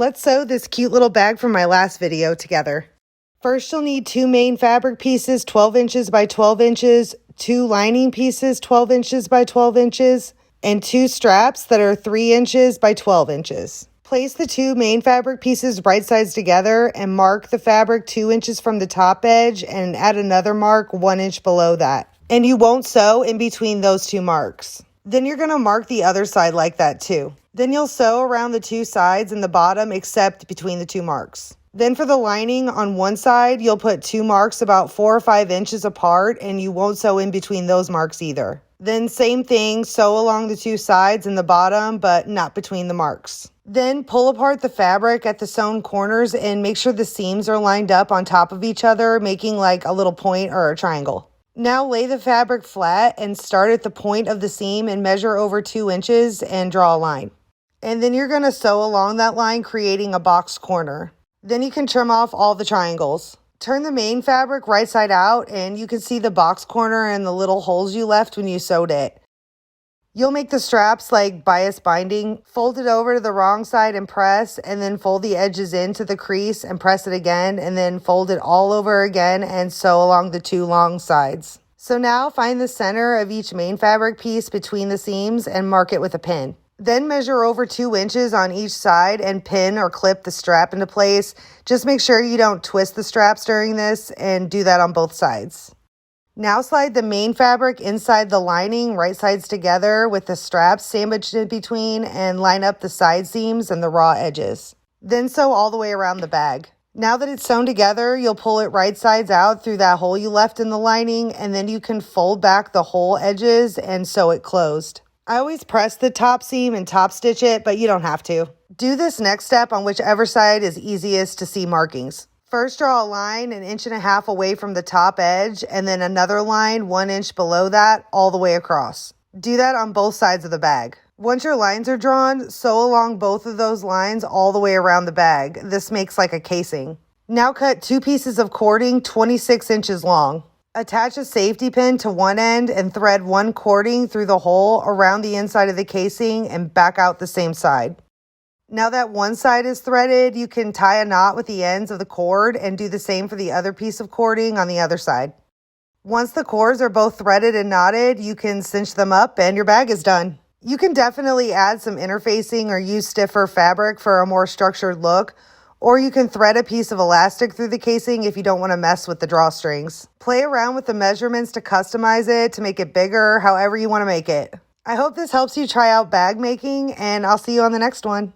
Let's sew this cute little bag from my last video together. First, you'll need 2 main fabric pieces 12 inches by 12 inches, 2 lining pieces 12 inches by 12 inches, and 2 straps that are 3 inches by 12 inches. Place the 2 main fabric pieces right sides together and mark the fabric 2 inches from the top edge and add another mark 1 inch below that. And you won't sew in between those 2 marks. Then you're going to mark the other side like that too. Then you'll sew around the 2 sides and the bottom except between the 2 marks. Then for the lining on one side, you'll put 2 marks about 4 or 5 inches apart and you won't sew in between those marks either. Then same thing, sew along the 2 sides and the bottom, but not between the marks. Then pull apart the fabric at the sewn corners and make sure the seams are lined up on top of each other, making like a little point or a triangle. Now lay the fabric flat and start at the point of the seam and measure over 2 inches and draw a line. And then you're going to sew along that line, creating a box corner. Then you can trim off all the triangles. Turn the main fabric right side out and you can see the box corner and the little holes you left when you sewed it. You'll make the straps like bias binding. Fold it over to the wrong side and press, and then fold the edges into the crease and press it again, and then fold it all over again and sew along the 2 long sides. So now find the center of each main fabric piece between the seams and mark it with a pin. Then measure over 2 inches on each side and pin or clip the strap into place. Just make sure you don't twist the straps during this, and do that on both sides. Now slide the main fabric inside the lining, right sides together with the straps sandwiched in between, and line up the side seams and the raw edges. Then sew all the way around the bag. Now that it's sewn together, you'll pull it right sides out through that hole you left in the lining, and then you can fold back the whole edges and sew it closed. I always press the top seam and top stitch it, but you don't have to. Do this next step on whichever side is easiest to see markings. First, draw a line 1.5 inches away from the top edge, and then another line 1 inch below that all the way across. Do that on both sides of the bag. Once your lines are drawn, sew along both of those lines all the way around the bag. This makes like a casing. Now cut 2 pieces of cording 26 inches long. Attach a safety pin to one end and thread 1 cording through the hole around the inside of the casing and back out the same side. Now that one side is threaded, you can tie a knot with the ends of the cord and do the same for the other piece of cording on the other side. Once the cords are both threaded and knotted, you can cinch them up and your bag is done. You can definitely add some interfacing or use stiffer fabric for a more structured look, or you can thread a piece of elastic through the casing if you don't want to mess with the drawstrings. Play around with the measurements to customize it, to make it bigger, however you want to make it. I hope this helps you try out bag making, and I'll see you on the next one.